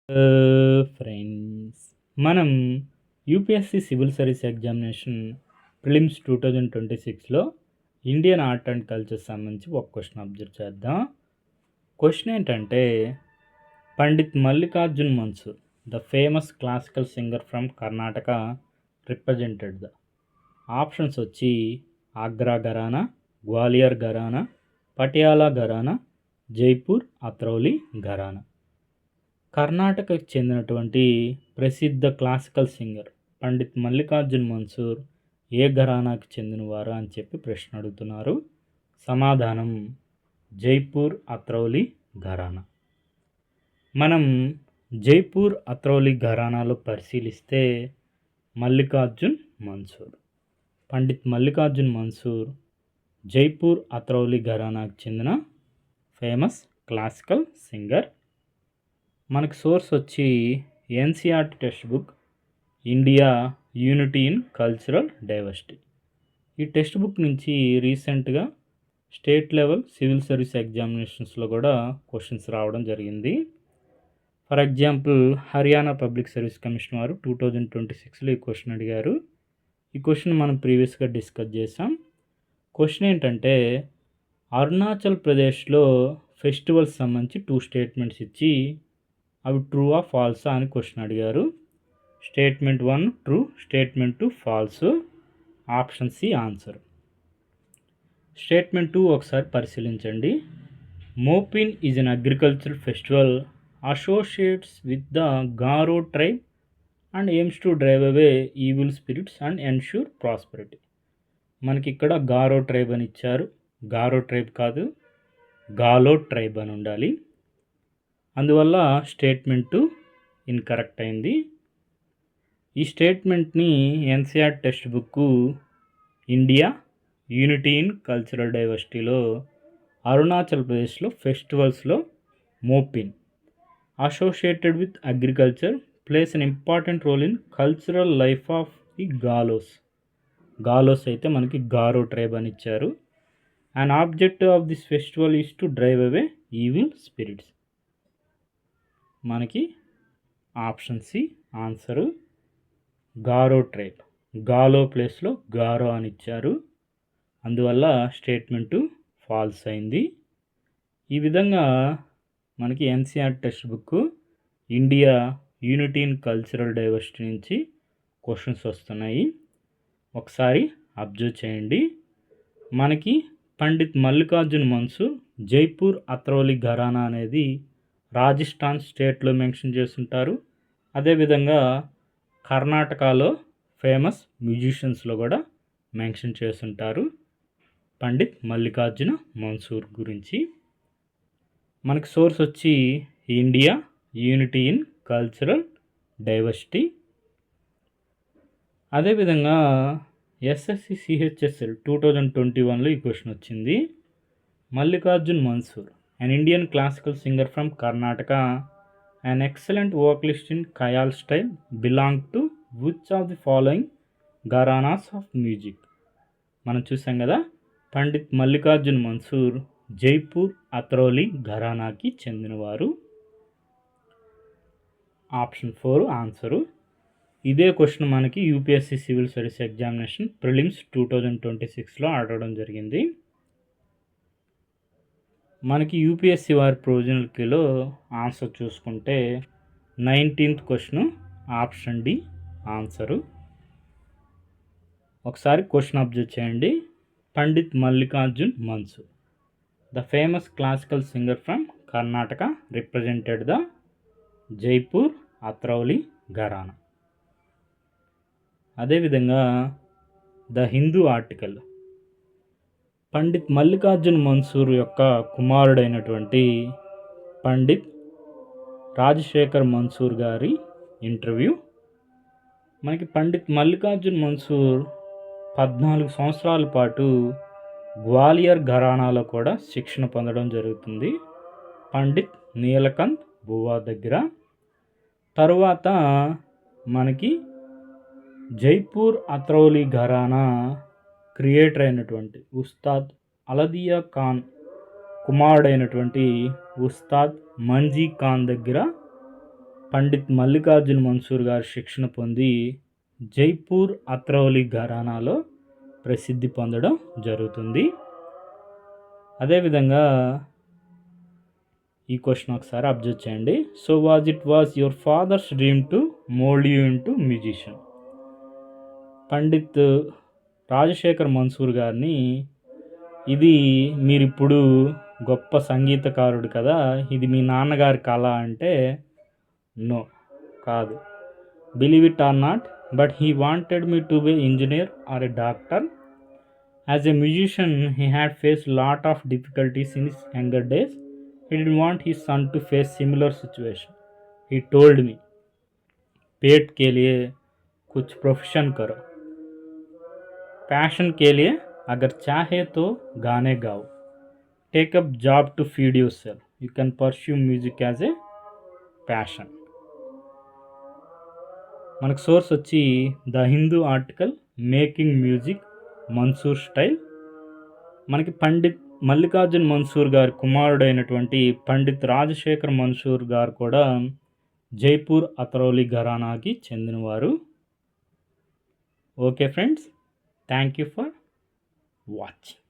Friends, మనం UPSC civil service examination prelims 2026లో Indian art and culture సంబంధించి ఒక క్వశ్చన్ అబ్జర్వ్ చేద్దాం. క్వశ్చన్ ఏంటంటే, Pandit Mallikarjun Mansur the famous classical singer from Karnataka represented the options వచ్చి ఆగ్రా ఘరానా, గ్వాలియర్ ఘరానా, పటియాలా ఘరానా, జైపూర్ అత్రౌలి ఘరానా. కర్ణాటకకు చెందినటువంటి ప్రసిద్ధ క్లాసికల్ సింగర్ పండిత్ మల్లికార్జున్ మన్సూర్ ఏ ఘరానాకి చెందినవారు అని చెప్పి ప్రశ్న అడుగుతున్నారు. సమాధానం జైపూర్ అత్రౌలి ఘరానా. మనం జైపూర్ అత్రౌలి ఘరానాలో పరిశీలిస్తే పండిత్ మల్లికార్జున్ మన్సూర్ జైపూర్ అత్రౌలి ఘరానాకు చెందిన ఫేమస్ క్లాసికల్ సింగర్. మనకు సోర్స్ వచ్చి NCERT text book India unity in cultural diversity. ఈ టెక్స్ట్ బుక్ నుంచి రీసెంట్గా స్టేట్ లెవెల్ సివిల్ సర్వీస్ ఎగ్జామినేషన్స్లో కూడా క్వశ్చన్స్ రావడం జరిగింది. For example, Haryana public service commission వారు 2026లో ఈ క్వశ్చన్ అడిగారు. ఈ క్వశ్చన్ మనం ప్రీవియస్గా డిస్కస్ చేసాం. క్వశ్చన్ ఏంటంటే, అరుణాచల్ ప్రదేశ్లో ఫెస్టివల్స్ సంబంధించి 2 స్టేట్మెంట్స్ ఇచ్చి అవి ట్రూ ఆ ఫాల్సా అని క్వశ్చన్ అడిగారు. Statement 1 true, statement 2 false. Option C answer. Statement 2 ఒకసారి పరిశీలించండి. Mopin is an agricultural festival associates with the Garo tribe and aims to drive away evil spirits and ensure prosperity. మనకి ఇక్కడ గారో ట్రైబ్ అని ఇచ్చారు. గారో ట్రైబ్ కాదు, గాలో ట్రైబ్ అని ఉండాలి. అందువల్ల స్టేట్మెంట్ 2 ఇన్కరెక్ట్ అయింది. ఈ స్టేట్మెంట్ని NCERT text book India unity in cultural డైవర్సిటీలో అరుణాచల్ ప్రదేశ్లో ఫెస్టివల్స్లో Mopin associated with agriculture plays an important role in cultural life of the Galos అయితే మనకి గారో ట్రైబ్ అని ఇచ్చారు. And objective of this festival is to drive away evil spirits. మనకి option C answer. Garo tribe, Galo ప్లేస్లో గారో అని ఇచ్చారు. అందువల్ల స్టేట్మెంట్ ఫాల్స్ అయింది. ఈ విధంగా మనకి NCR text book India unity in cultural diversity నుంచి క్వశ్చన్స్ వస్తున్నాయి. ఒకసారి అబ్జర్వ్ చేయండి. మనకి పండిత్ మల్లికార్జున్ మన్సూర్ జైపూర్ అత్రౌలి ఘరానా అనేది రాజస్థాన్ స్టేట్లో మెన్షన్ చేస్తుంటారు. అదేవిధంగా కర్ణాటకలో ఫేమస్ మ్యూజిషియన్స్లో కూడా మెన్షన్ చేస్తుంటారు పండిత్ మల్లికార్జున మన్సూర్ గురించి. మనకి సోర్స్ వచ్చి India unity in cultural diversity. అదేవిధంగా ఎస్ఎస్సి సిహెచ్ఎస్ఎల్ 2021లో ఈ క్వశ్చన్ వచ్చింది. Mallikarjun Mansoor an Indian classical singer from Karnataka, an excellent vocalist in Khayal style, belonged to which of the following ఘరానాస్ ఆఫ్ మ్యూజిక్? మనం చూసాం కదా, పండిత్ మల్లికార్జున్ మన్సూర్ జైపూర్ అత్రౌలి ఘరానాకి చెందినవారు. Option 4 answer. ఇదే క్వశ్చన్ మనకి UPSC civil service examination prelims 2026లో అడగడం జరిగింది. మనకి యూపీఎస్సీ వారి ప్రొవిజనల్ కీలో ఆన్సర్ చూసుకుంటే 19th question option D answer. ఒకసారి క్వశ్చన్ అబ్జర్వ్ చేయండి. Pandit Mallikarjun Mansur the famous classical singer from Karnataka represented the Jaipur Atrauli gharana. అదేవిధంగా ద హిందూ ఆర్టికల్ పండిత్ మల్లికార్జున్ మన్సూర్ యొక్క కుమారుడైనటువంటి పండిత్ రాజశేఖర్ మన్సూర్ గారి ఇంటర్వ్యూ. మనకి పండిత్ మల్లికార్జున్ మన్సూర్ 14 సంవత్సరాల పాటు గ్వాలియర్ ఘరానాలో కూడా శిక్షణ పొందడం జరుగుతుంది, పండిత్ నీలకంఠ్ బువా దగ్గర. తరువాత మనకి జైపూర్ అత్రౌలి ఘరానా క్రియేటర్ అయినటువంటి ఉస్తాద్ అలదియా ఖాన్ కుమారుడైనటువంటి ఉస్తాద్ మంజీ ఖాన్ దగ్గర పండిత్ మల్లికార్జున్ మన్సూర్ గారు శిక్షణ పొంది జైపూర్ అత్రౌలి ఘరానాలో ప్రసిద్ధి పొందడం జరుగుతుంది. అదేవిధంగా ఈ క్వశ్చన్ ఒకసారి అబ్జర్వ్ చేయండి. So was your father's dream to mould you into musician. Pandit Rajasekhar Mansur గారిని ఇది మీరిప్పుడు గొప్ప సంగీతకారుడు కదా, ఇది మీ నాన్నగారి కళ అంటే నో కాదు. Believe it or not, but he wanted me to be engineer or a doctor. As a musician he had face lot of difficulties in his younger days. He didn't want his son to face similar situation. He told me, पेट के लिए कुछ profession करो, passion के लिए अगर चाहे तो गाने गाओ, take up job to feed yourself, you can pursue music as a passion. మనకు సోర్స్ వచ్చి the Hindu article making music Mansur style. మనకి పండిత్ మల్లికార్జున్ మన్సూర్ గారి కుమారుడైనటువంటి పండిత్ రాజశేఖర్ మన్సూర్ గారు కూడా జైపూర్ అత్రౌలి ఘరానాకి చెందినవారు. Okay friends, thank you for watching.